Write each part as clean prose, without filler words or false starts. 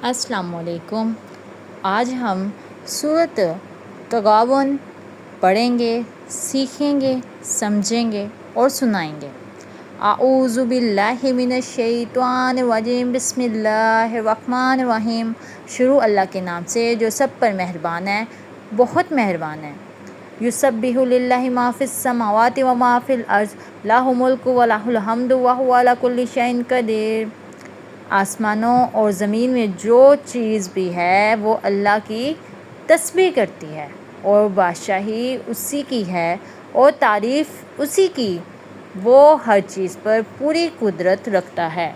السلام علیکم۔ آج ہم سورۃ تغابن پڑھیں گے، سیکھیں گے، سمجھیں گے اور سنائیں گے۔ اعوذ باللہ من الشیطان الرجیم، بسم اللہ الرحمن الرحیم۔ شروع اللہ کے نام سے جو سب پر مہربان ہے، بہت مہربان ہے۔ یسبح للہ ما فی السماوات و ما فی الارض، لہ الملک و لہ الحمد وہو علی کل شیء قدیر۔ آسمانوں اور زمین میں جو چیز بھی ہے وہ اللہ کی تسبیح کرتی ہے، اور بادشاہی اسی کی ہے اور تعریف اسی کی، وہ ہر چیز پر پوری قدرت رکھتا ہے۔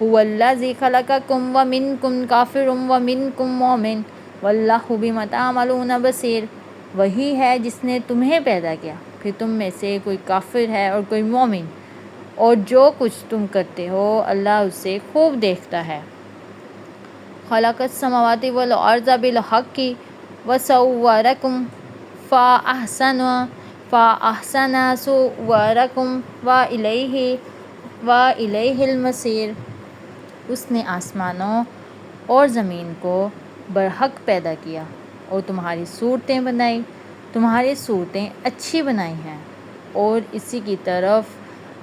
هو الذی خلقکم ومنکم کافر ومنکم مومن واللہ بما تعملون بصیر۔ وہی ہے جس نے تمہیں پیدا کیا، پھر تم میں سے کوئی کافر ہے اور کوئی مومن، اور جو کچھ تم کرتے ہو اللہ اسے خوب دیکھتا ہے۔ خلق السماوات والارض بالحق وصورکم فاحسن صورکم والیہ المصیر۔ اس نے آسمانوں اور زمین کو برحق پیدا کیا اور تمہاری صورتیں بنائی، تمہاری صورتیں اچھی بنائی ہیں، اور اسی کی طرف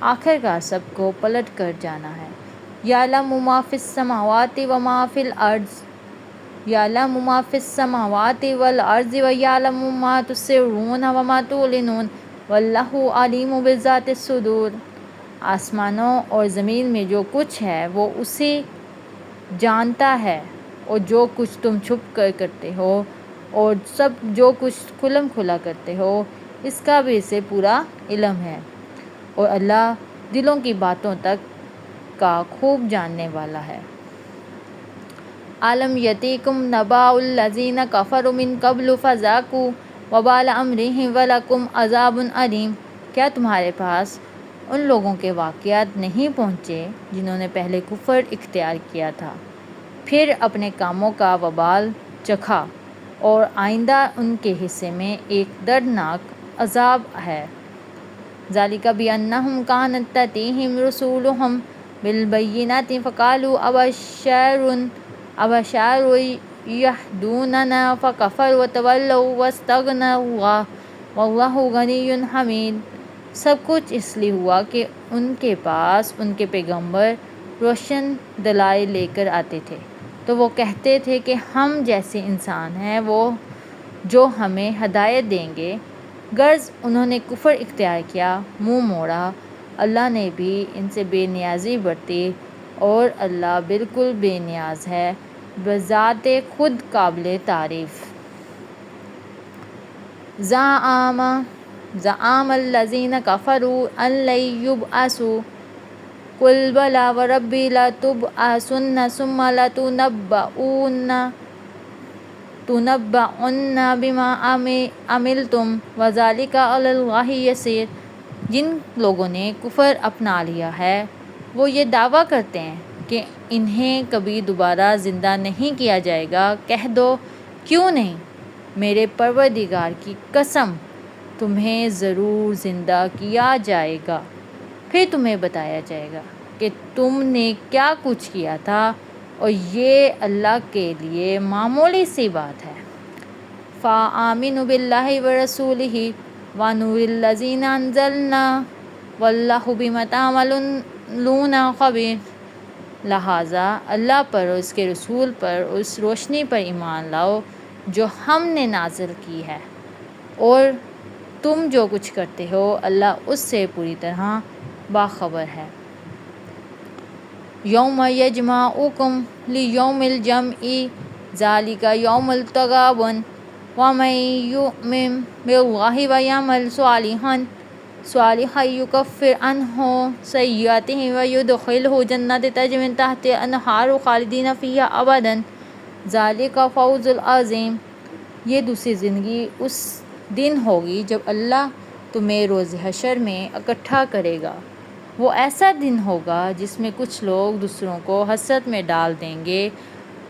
آخرکار سب کو پلٹ کر جانا ہے۔ یعلم ما فی السماوات و ما فی الارض، یعلم ما فی السماوات والارض ویعلم ما تسرون و ما تعلنون واللہ علیم بذات الصدور۔ آسمانوں اور زمین میں جو کچھ ہے وہ اسے جانتا ہے، اور جو کچھ تم چھپ کر کرتے ہو اور سب جو کچھ کھلم کھلا کرتے ہو، اس کا بھی اسے پورا علم ہے، اور اللہ دلوں کی باتوں تک کا خوب جاننے والا ہے۔ الم یأتکم نبأ الذین کفروا من قبل فذاقوا وبال امرہم ولکم عذاب علیم۔ کیا تمہارے پاس ان لوگوں کے واقعات نہیں پہنچے جنہوں نے پہلے کفر اختیار کیا تھا، پھر اپنے کاموں کا وبال چکھا، اور آئندہ ان کے حصے میں ایک دردناک عذاب ہے۔ ذالک بأنہم کانت تأتیہم رسولہم بالبینات فقالوا ابشر یہدوننا فکفروا وتولوا واستغنی اللہ واللہ غنی حمید۔ سب کچھ اس لیے ہوا کہ ان کے پاس ان کے پیغمبر روشن دلائل لے کر آتے تھے، تو وہ کہتے تھے کہ ہم جیسے انسان ہیں وہ جو ہمیں ہدایت دیں گے، غرض انہوں نے کفر اختیار کیا، منہ موڑا، اللہ نے بھی ان سے بے نیازی برتی، اور اللہ بالکل بے نیاز ہے، بذات خود قابل تعریف۔ زعم الذین کفروا ان لن یبعثوا قل بلی وربی لتبعثن ثم لتنبؤن بما عملتم وذلک علی اللہ یسیر۔ جن لوگوں نے کفر اپنا لیا ہے وہ یہ دعویٰ کرتے ہیں کہ انہیں کبھی دوبارہ زندہ نہیں کیا جائے گا۔ کہہ دو کیوں نہیں، میرے پروردگار کی قسم تمہیں ضرور زندہ کیا جائے گا، پھر تمہیں بتایا جائے گا کہ تم نے کیا کچھ کیا تھا، اور یہ اللہ کے لیے معمولی سی بات ہے۔ فآمنوا باللہ ورسولہ والنور الذی انزلنا واللہ بما تعملون خبیر۔ لہٰذا اللہ پر اور اس کے رسول پر اور اس روشنی پر ایمان لاؤ جو ہم نے نازل کی ہے، اور تم جو کچھ کرتے ہو اللہ اس سے پوری طرح باخبر ہے۔ یوم یجمعکم لیوم الجمع ذالک یوم التغابن ومن یؤمن باللہ ویعمل صالحا یکفر عنہ سیئاتہ ویدخلہ جنات تجری من تحتہا الانہار خالدین فیہا ابدا ذالک الفوز العظیم۔ یہ دوسری زندگی اس دن ہوگی جب اللہ تمہیں روز حشر میں اکٹھا کرے گا۔ وہ ایسا دن ہوگا جس میں کچھ لوگ دوسروں کو حسرت میں ڈال دیں گے،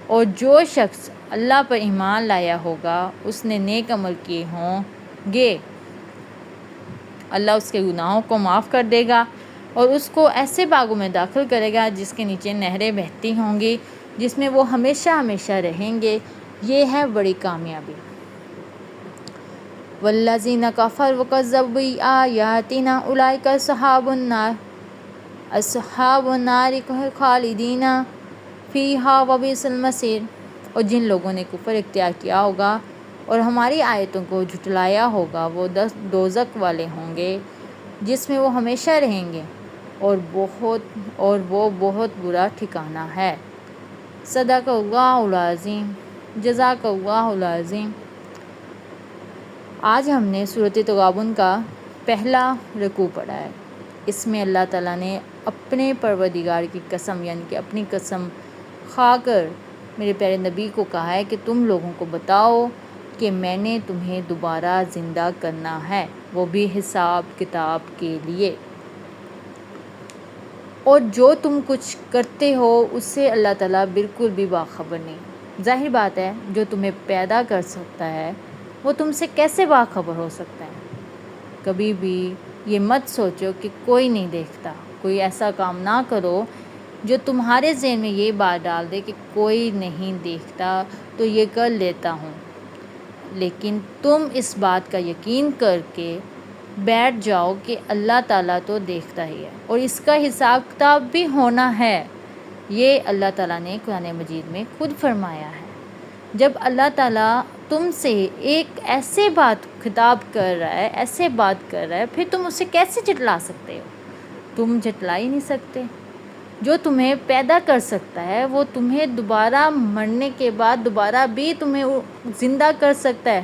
اور جو شخص اللہ پر ایمان لایا ہوگا اس نے نیک عمل کیے ہوں گے، اللہ اس کے گناہوں کو معاف کر دے گا اور اس کو ایسے باغوں میں داخل کرے گا جس کے نیچے نہریں بہتی ہوں گی، جس میں وہ ہمیشہ ہمیشہ رہیں گے، یہ ہے بڑی کامیابی۔ والذین کفروا وکذبوا بآیاتنا اولئک اصحاب النار خالدین فیہا وبئس المصیر۔ اور جن لوگوں نے کفر اختیار کیا ہوگا اور ہماری آیتوں کو جھٹلایا ہوگا وہ دوزخ والے ہوں گے جس میں وہ ہمیشہ رہیں گے، اور وہ بہت برا ٹھکانہ ہے۔ صدق اللہ العظیم، جزاک اللہ العظیم۔ آج ہم نے سورۃ تغابن کا پہلا رکوع پڑھا ہے۔ اس میں اللہ تعالیٰ نے اپنے پروردگار کی قسم، یعنی کہ اپنی قسم کھا کر میرے پیارے نبی کو کہا ہے کہ تم لوگوں کو بتاؤ کہ میں نے تمہیں دوبارہ زندہ کرنا ہے، وہ بھی حساب کتاب کے لیے، اور جو تم کچھ کرتے ہو اس سے اللہ تعالیٰ بالکل بھی باخبر نہیں۔ ظاہر بات ہے، جو تمہیں پیدا کر سکتا ہے وہ تم سے کیسے باخبر ہو سکتا ہے؟ کبھی بھی یہ مت سوچو کہ کوئی نہیں دیکھتا، کوئی ایسا کام نہ کرو جو تمہارے ذہن میں یہ بات ڈال دے کہ کوئی نہیں دیکھتا تو یہ کر لیتا ہوں، لیکن تم اس بات کا یقین کر کے بیٹھ جاؤ کہ اللہ تعالیٰ تو دیکھتا ہی ہے اور اس کا حساب کتاب بھی ہونا ہے۔ یہ اللہ تعالیٰ نے قرآن مجید میں خود فرمایا ہے۔ جب اللہ تعالیٰ تم سے ایک ایسے بات خطاب کر رہا ہے، ایسے بات کر رہا ہے، پھر تم اسے کیسے جھٹلا سکتے ہو؟ تم جھٹلا ہی نہیں سکتے۔ جو تمہیں پیدا کر سکتا ہے وہ تمہیں دوبارہ مرنے کے بعد دوبارہ بھی تمہیں زندہ کر سکتا ہے،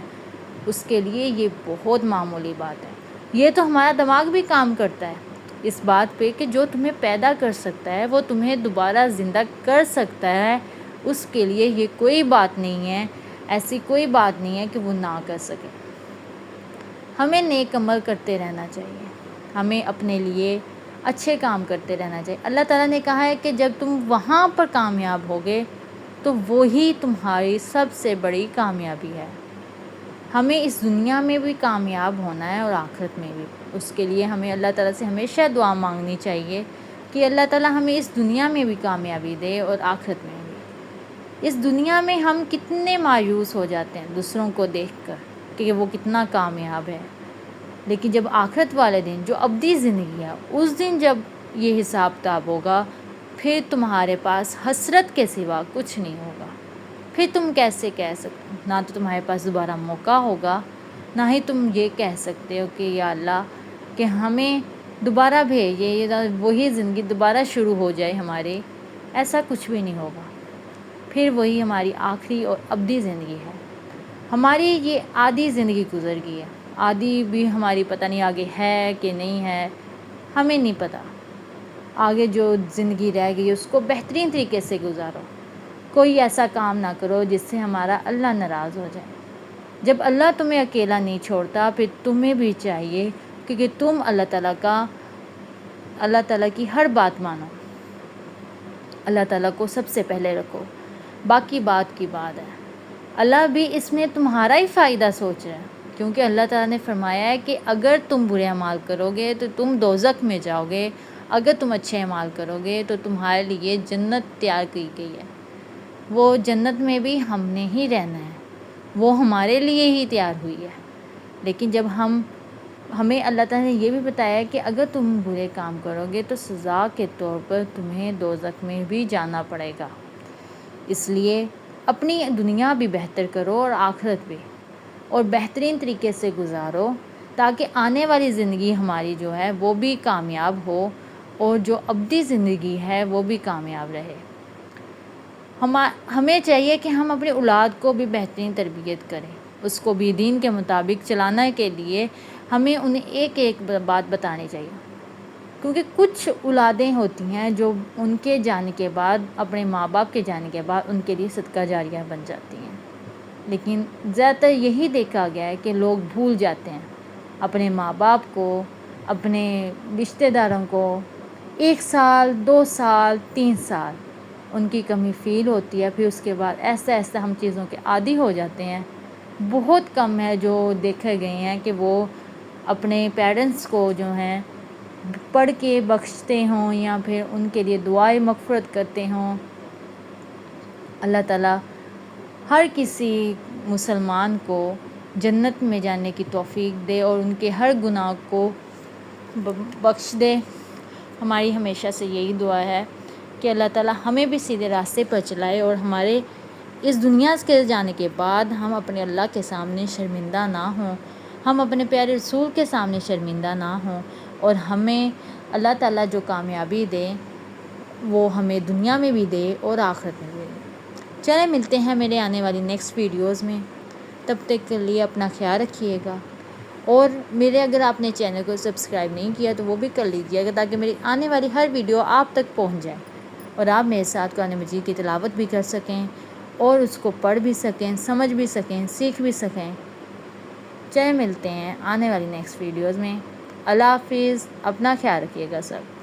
اس کے لیے یہ بہت معمولی بات ہے۔ یہ تو ہمارا دماغ بھی کام کرتا ہے اس بات پہ کہ جو تمہیں پیدا کر سکتا ہے وہ تمہیں دوبارہ زندہ کر سکتا ہے، اس کے لیے یہ کوئی بات نہیں ہے، ایسی کوئی بات نہیں ہے کہ وہ نہ کر سکے۔ ہمیں نیک عمل کرتے رہنا چاہیے، ہمیں اپنے لیے اچھے کام کرتے رہنا چاہیے۔ اللہ تعالیٰ نے کہا ہے کہ جب تم وہاں پر کامیاب ہوگے تو وہی تمہاری سب سے بڑی کامیابی ہے۔ ہمیں اس دنیا میں بھی کامیاب ہونا ہے اور آخرت میں بھی۔ اس کے لیے ہمیں اللہ تعالیٰ سے ہمیشہ دعا مانگنی چاہیے کہ اللہ تعالیٰ ہمیں اس دنیا میں بھی کامیابی دے اور آخرت میں بھی۔ اس دنیا میں ہم کتنے مایوس ہو جاتے ہیں دوسروں کو دیکھ کر کہ وہ کتنا کامیاب ہے، لیکن جب آخرت والے دن جو ابدی زندگی ہے اس دن جب یہ حساب کتاب ہوگا پھر تمہارے پاس حسرت کے سوا کچھ نہیں ہوگا۔ پھر تم کیسے کہہ سکتے، نہ تو تمہارے پاس دوبارہ موقع ہوگا، نہ ہی تم یہ کہہ سکتے ہو کہ یا اللہ کہ ہمیں دوبارہ بھیجے، یہ وہی زندگی دوبارہ شروع ہو جائے ہمارے، ایسا کچھ بھی نہیں ہوگا۔ پھر وہی ہماری آخری اور ابدی زندگی ہے۔ ہماری یہ آدھی زندگی گزر گئی ہے، آدھی بھی ہماری پتہ نہیں آگے ہے کہ نہیں ہے، ہمیں نہیں پتہ۔ آگے جو زندگی رہ گئی اس کو بہترین طریقے سے گزارو، کوئی ایسا کام نہ کرو جس سے ہمارا اللہ ناراض ہو جائے۔ جب اللہ تمہیں اکیلا نہیں چھوڑتا پھر تمہیں بھی چاہیے کہ تم اللہ تعالیٰ کی ہر بات مانو، اللہ تعالیٰ کو سب سے پہلے رکھو، باقی بات کی بات ہے۔ اللہ بھی اس میں تمہارا ہی فائدہ سوچ رہا ہے، کیونکہ اللہ تعالیٰ نے فرمایا ہے کہ اگر تم برے اعمال کرو گے تو تم دوزخ میں جاؤ گے، اگر تم اچھے اعمال کرو گے تو تمہارے لیے جنت تیار کی گئی ہے۔ وہ جنت میں بھی ہم نے ہی رہنا ہے، وہ ہمارے لیے ہی تیار ہوئی ہے۔ لیکن جب ہمیں اللہ تعالیٰ نے یہ بھی بتایا ہے کہ اگر تم برے کام کرو گے تو سزا کے طور پر تمہیں دوزخ میں بھی جانا پڑے گا۔ اس لیے اپنی دنیا بھی بہتر کرو اور آخرت بھی، اور بہترین طریقے سے گزارو تاکہ آنے والی زندگی ہماری جو ہے وہ بھی کامیاب ہو اور جو ابدی زندگی ہے وہ بھی کامیاب رہے۔ ہمیں چاہیے کہ ہم اپنی اولاد کو بھی بہترین تربیت کریں، اس کو بھی دین کے مطابق چلانے کے لیے ہمیں انہیں ایک ایک بات بتانی چاہیے، کیونکہ کچھ اولادیں ہوتی ہیں جو ان کے جانے کے بعد، اپنے ماں باپ کے جانے کے بعد ان کے لیے صدقہ جاریہ بن جاتی ہیں، لیکن زیادہ تر یہی دیکھا گیا ہے کہ لوگ بھول جاتے ہیں اپنے ماں باپ کو، اپنے رشتہ داروں کو، 1 سال 2 سال 3 سال ان کی کمی فیل ہوتی ہے، پھر اس کے بعد ایسا ایسا ہم چیزوں کے عادی ہو جاتے ہیں۔ بہت کم ہے جو دیکھے گئے ہیں کہ وہ اپنے پیرنٹس کو جو ہیں پڑھ کے بخشتے ہوں یا پھر ان کے لیے دعائیں مغفرت کرتے ہوں۔ اللہ تعالیٰ ہر کسی مسلمان کو جنت میں جانے کی توفیق دے اور ان کے ہر گناہ کو بخش دے۔ ہماری ہمیشہ سے یہی دعا ہے کہ اللہ تعالیٰ ہمیں بھی سیدھے راستے پر چلائے اور ہمارے اس دنیا کے جانے کے بعد ہم اپنے اللہ کے سامنے شرمندہ نہ ہوں، ہم اپنے پیارے رسول کے سامنے شرمندہ نہ ہوں، اور ہمیں اللہ تعالیٰ جو کامیابی دے وہ ہمیں دنیا میں بھی دے اور آخرت میں بھی دے۔ چلیں ملتے ہیں میرے آنے والی نیکسٹ ویڈیوز میں، تب تک کے لیے اپنا خیال رکھیے گا، اور میرے اگر آپ نے چینل کو سبسکرائب نہیں کیا تو وہ بھی کر لیجیے گا تاکہ میری آنے والی ہر ویڈیو آپ تک پہنچ جائے اور آپ میرے ساتھ قرآن مجید کی تلاوت بھی کر سکیں اور اس کو پڑھ بھی سکیں، سمجھ بھی سکیں، سیکھ بھی سکیں۔ چلیں ملتے ہیں آنے والی نیکسٹ ویڈیوز میں۔ اللہ حافظ، اپنا خیال رکھیے گا سب۔